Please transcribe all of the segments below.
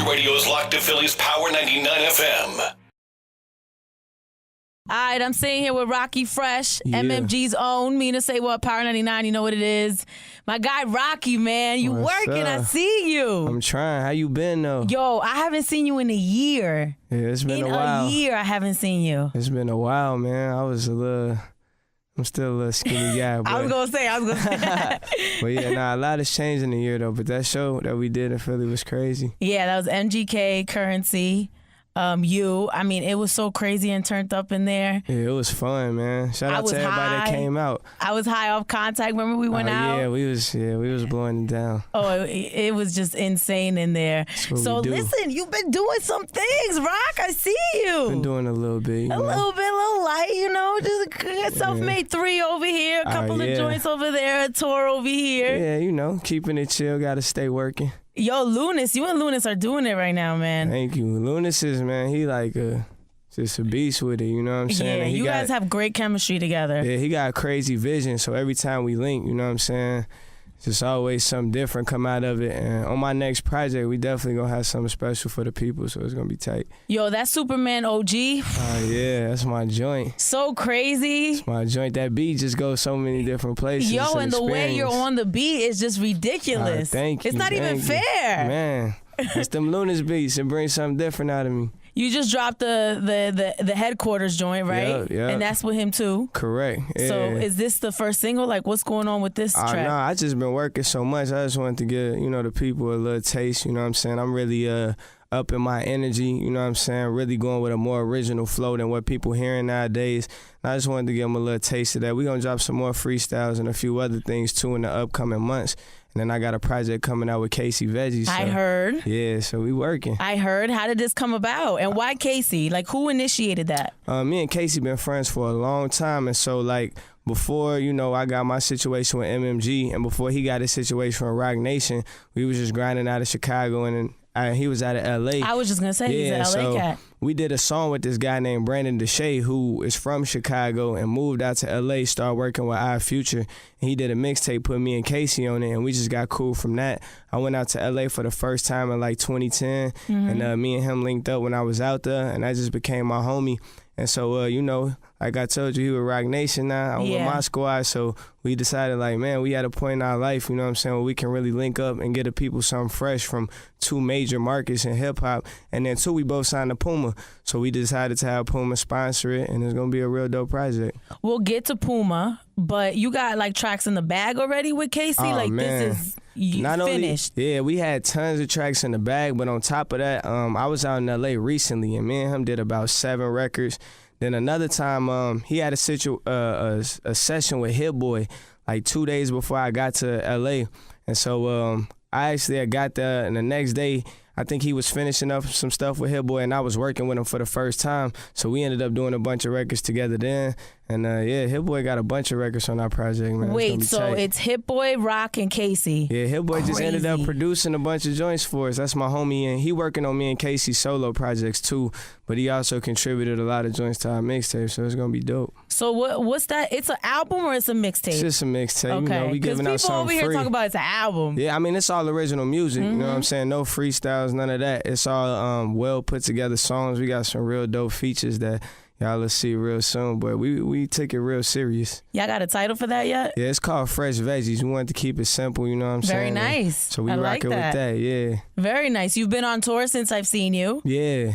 radio is locked to Philly's Power 99 FM. All right, I'm sitting here with Rockie Fresh, MMG's own Mina SayWhat, Power 99. You know what it is. My guy Rockie, man. You working. I see you. I'm trying. How you been, though? Yo, I haven't seen you in a year. Yeah, it's been a while. In a year, I haven't seen you. It's been a while, man. I'm still a little skinny guy. But, I was going to say. But yeah, a lot has changed in a year, though. But that show that we did in Philly was crazy. Yeah, that was MGK, Currency. It was so crazy and turned up in there. Yeah, it was fun, man. Shout out to everybody that came out. I was high off contact. Remember we went out? Yeah, we was blowing it down. Oh, it was just insane in there. So listen, you've been doing some things, Rock. I see you. Been doing a little bit. A little light, just a self-made 3 over here, a couple of joints over there, a tour over here. Yeah, keeping it chill. Got to stay working. Yo, Lunas, you and Lunas are doing it right now, man. Thank you. Lunas is, man, he just a beast with it, you know what I'm saying? Yeah, you guys have great chemistry together. Yeah, he got a crazy vision, so every time we link, you know what I'm saying? Just always something different come out of it. And on my next project, we definitely gonna have something special for the people, so it's gonna be tight. Yo, that Superman OG. Oh, yeah, that's my joint. So crazy. It's my joint. That beat just goes so many different places. Yo, and the way you're on the beat is just ridiculous. Thank you. It's not even fair. Man, it's them Lunas beats. It brings something different out of me. You just dropped the headquarters joint, right? Yeah. And that's with him too? Correct. Yeah. So is this the first single? Like, what's going on with this track? No, I just been working so much. I just wanted to give, the people a little taste, you know what I'm saying? I'm really up in my energy, you know what I'm saying? Really going with a more original flow than what people hearing nowadays. And I just wanted to give them a little taste of that. We're going to drop some more freestyles and a few other things too in the upcoming months. And then I got a project coming out with Veggies. So, I heard. Yeah, so we working. I heard. How did this come about? And why Casey? Like, who initiated that? Me and Casey been friends for a long time. And so, before, I got my situation with MMG, and before he got his situation with Rock Nation, we was just grinding out of Chicago, and he was out of L.A. I was just going to say, he's an L.A. cat. We did a song with this guy named Brandon Deshay, who is from Chicago and moved out to L.A., started working with Our Future. And he did a mixtape, put me and Casey on it, and we just got cool from that. I went out to L.A. for the first time in 2010, and me and him linked up when I was out there, and that just became my homie. And so, like I told you, he was Rock Nation now. I'm with my squad, so we decided, we at a point in our life, you know what I'm saying, where we can really link up and get the people something fresh from 2 major markets in hip-hop. And then, 2, we both signed to Puma. So we decided to have Puma sponsor it, and it's going to be a real dope project. We'll get to Puma, but you got, tracks in the bag already with Casey? Man. This is finished. We had tons of tracks in the bag, but on top of that, I was out in L.A. recently, and me and him did about 7 records. Then another time, he had a session with Hit Boy 2 days before I got to L.A. And so I actually got there, and the next day, I think he was finishing up some stuff with Hit Boy, and I was working with him for the first time. So we ended up doing a bunch of records together then. And Hit Boy got a bunch of records on our project, man. Wait, so it's Hit Boy, Rock, and Casey. Yeah, Hit Boy just ended up producing a bunch of joints for us. That's my homie, and he working on me and Casey's solo projects too. But he also contributed a lot of joints to our mixtape, so it's gonna be dope. So what's that? It's an album or it's a mixtape? It's just a mixtape. Okay, we giving out something free. People over here talk about it's an album. Yeah, it's all original music. You know what I'm saying? No freestyles, none of that. It's all well put together songs. We got some real dope features that y'all will see real soon, but we take it real serious. Y'all got a title for that yet? Yeah, it's called Fresh Veggies. We wanted to keep it simple, you know what I'm saying? Very nice. So we rocking with that, yeah. Very nice. You've been on tour since I've seen you. Yeah.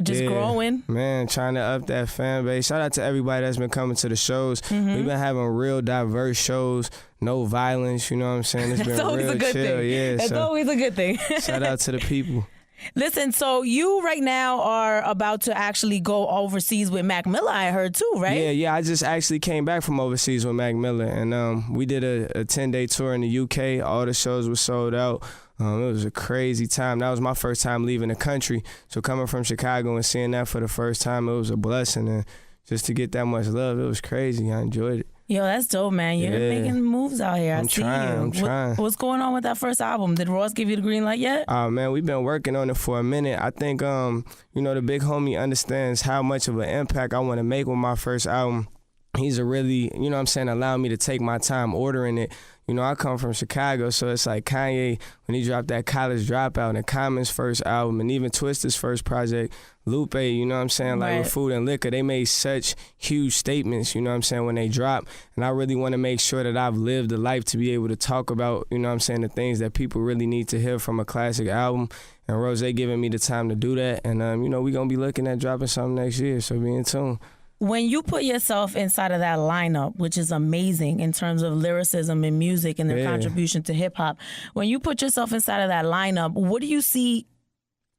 Just growing. Man, trying to up that fan base. Shout out to everybody that's been coming to the shows. We've been having real diverse shows, no violence, you know what I'm saying? It's been That's always real a good chill. thing. Yeah, That's always a good thing. Shout out to the people. Listen, so you right now are about to actually go overseas with Mac Miller, I heard too, right? Yeah, I just actually came back from overseas with Mac Miller, and we did a 10-day tour in the UK. All the shows were sold out. It was a crazy time. That was my first time leaving the country. So coming from Chicago and seeing that for the first time, it was a blessing. And just to get that much love, it was crazy. I enjoyed it. Yo, that's dope, man. You're making moves out here. I'm trying. What's going on with that first album? Did Ross give you the green light yet? Man, we've been working on it for a minute. I think, the big homie understands how much of an impact I want to make with my first album. He's a really, allowing me to take my time ordering it. you know, I come from Chicago, so it's like Kanye, when he dropped that College Dropout and Common's first album and even Twista's first project, Lupe, you know what I'm saying, like with Food and Liquor, they made such huge statements, you know what I'm saying, when they drop. And I really want to make sure that I've lived a life to be able to talk about, you know what I'm saying, the things that people really need to hear from a classic album. And Rose giving me the time to do that. And, you know, we're going to be looking at dropping something next year, so be in tune. When you put yourself inside of that lineup, which is amazing in terms of lyricism and music and their contribution to hip hop, when you put yourself inside of that lineup, what do you see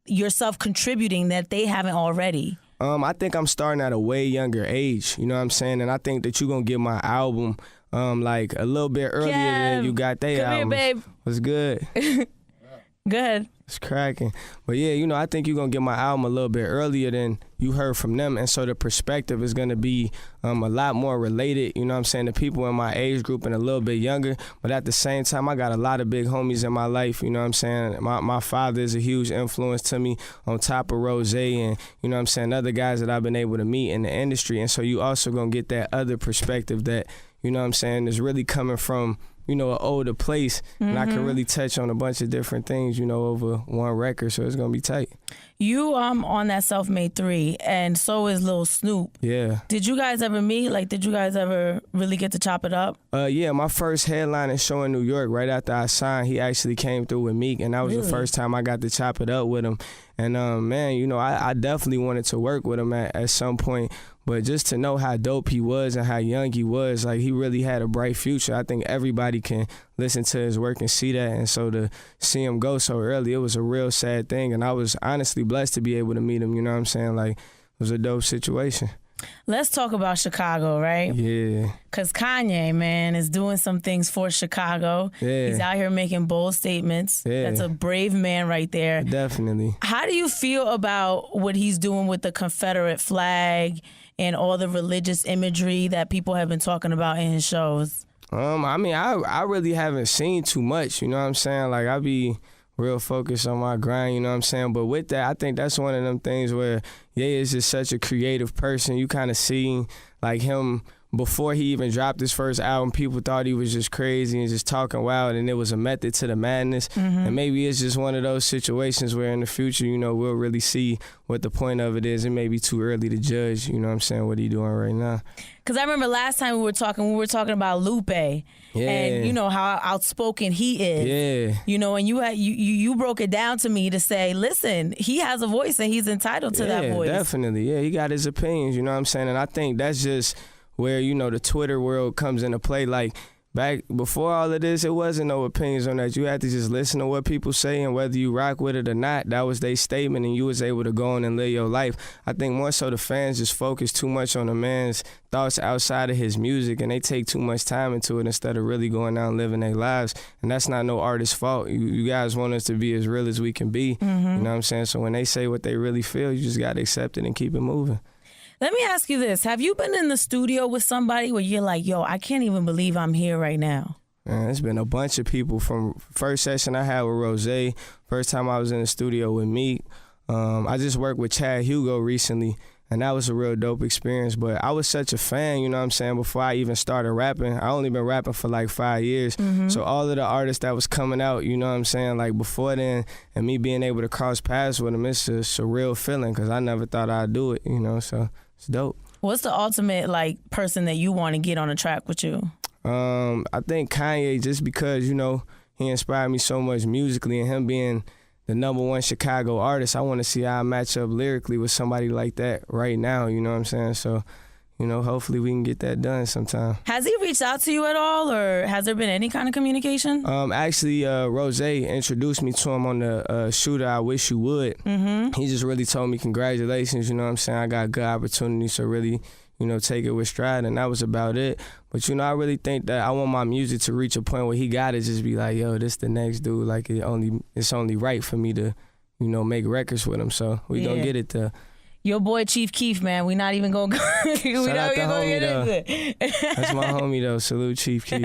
yourself contributing that they haven't already? I think I'm starting at a way younger age, you know what I'm saying? And I think that you're going to get my album like a little bit earlier than you got their album. Here, babe. What's good? Good. It's cracking. But yeah, you know, I think you're going to get my album a little bit earlier than you heard from them. And so the perspective is going to be a lot more related, you know what I'm saying, to people in my age group and a little bit younger. But at the same time, I got a lot of big homies in my life, you know what I'm saying. My father is a huge influence to me on top of Rose and, you know what I'm saying, other guys that I've been able to meet in the industry. And so you also going to get that other perspective that, you know what I'm saying, is really coming from, you know, an older place, and I can really touch on a bunch of different things, you know, over one record, so it's gonna be tight. You on that Self-Made 3, and so is Lil Snoop. Yeah. Did you guys ever meet? Like, did you guys ever really get to chop it up? Yeah, my first headlining show in New York, right after I signed, he actually came through with Meek, and that was the first time I got to chop it up with him. And man, you know, I definitely wanted to work with him at some point. But just to know how dope he was and how young he was, like, he really had a bright future. I think everybody can listen to his work and see that. And so to see him go so early, it was a real sad thing. And I was honestly blessed to be able to meet him, you know what I'm saying? Like, it was a dope situation. Let's talk about Chicago, right? Yeah. Because Kanye, man, is doing some things for Chicago. Yeah. He's out here making bold statements. Yeah. That's a brave man right there. Definitely. How do you feel about what he's doing with the Confederate flag and all the religious imagery that people have been talking about in his shows? I mean, I really haven't seen too much, you know what I'm saying? Like, I be real focused on my grind, you know what I'm saying? But with that, I think that's one of them things where Ye is just such a creative person. You kind of see, like, him before he even dropped his first album, people thought he was just crazy and just talking wild, and it was a method to the madness. And maybe it's just one of those situations where in the future, you know, we'll really see what the point of it is. It may be too early to judge, you know what I'm saying, what he doing right now. Because I remember last time we were talking about Lupe. Yeah. And you know how outspoken he is. Yeah. You know, and you broke it down to me to say, listen, he has a voice and he's entitled to that voice. Yeah, definitely. Yeah, he got his opinions, you know what I'm saying? And I think that's just where, you know, the Twitter world comes into play. Like, back before all of this, it wasn't no opinions on that. You had to just listen to what people say, and whether you rock with it or not, that was their statement, and you was able to go on and live your life. I think more so the fans just focus too much on the man's thoughts outside of his music, and they take too much time into it instead of really going out and living their lives. And that's not no artist's fault. You guys want us to be as real as we can be. You know what I'm saying? So when they say what they really feel, you just got to accept it and keep it moving. Let me ask you this. Have you been in the studio with somebody where you're like, yo, I can't even believe I'm here right now? Man, it's been a bunch of people. From first session I had with Rose, first time I was in the studio with Meek. I just worked with Chad Hugo recently, and that was a real dope experience. But I was such a fan, you know what I'm saying, before I even started rapping. I only been rapping for like 5 years. So all of the artists that was coming out, you know what I'm saying, like before then, and me being able to cross paths with them, it's a surreal feeling because I never thought I'd do it, you know, so it's dope. What's the ultimate, like, person that you want to get on a track with you? I think Kanye, just because, you know, he inspired me so much musically, and him being the #1 Chicago artist, I want to see how I match up lyrically with somebody like that right now, you know what I'm saying? So, you know, hopefully we can get that done sometime. Has he reached out to you at all, or has there been any kind of communication? Actually, Rose introduced me to him on the Shooter I Wish You Would. He just really told me congratulations, you know what I'm saying? I got a good opportunity, so really, you know, take it with stride, and that was about it. But, you know, I really think that I want my music to reach a point where he got to just be like, yo, this the next dude. Like, it's only right for me to, you know, make records with him. So we gonna get it there. Your boy Chief Keef, man. We not even gonna go. We Shout not out even to gonna homie, get into it. That's my homie though. Salute Chief Keef.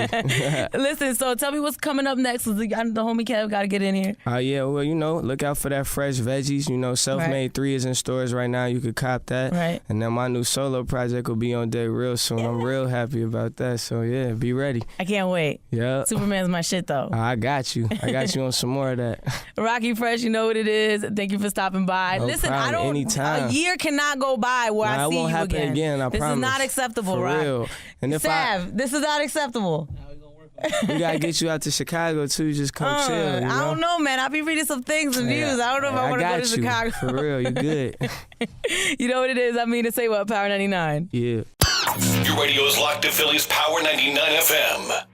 Listen, so tell me what's coming up next. The homie Kev got to get in here. Yeah, well, look out for that fresh Veggies. Self-Made 3 is in stores right now. You could cop that. Right. And then my new solo project will be on deck real soon. I'm real happy about that. So yeah, be ready. I can't wait. Yeah. Superman's my shit though. I got you. I got you on some more of that. Rockie Fresh, you know what it is. Thank you for stopping by. No Listen, problem. Anytime. A year cannot go by where I see it won't you happen again. I this promise. is not acceptable, For Rock. real. And if this is not acceptable. we gotta get you out to Chicago too. Just come chill. I don't know, man. I'll be reading some things and news. I don't know if I want to go to Chicago. For real, you good. You know what it is. I mean to say what, Power 99. Yeah. Your radio is locked to Philly's Power 99 FM.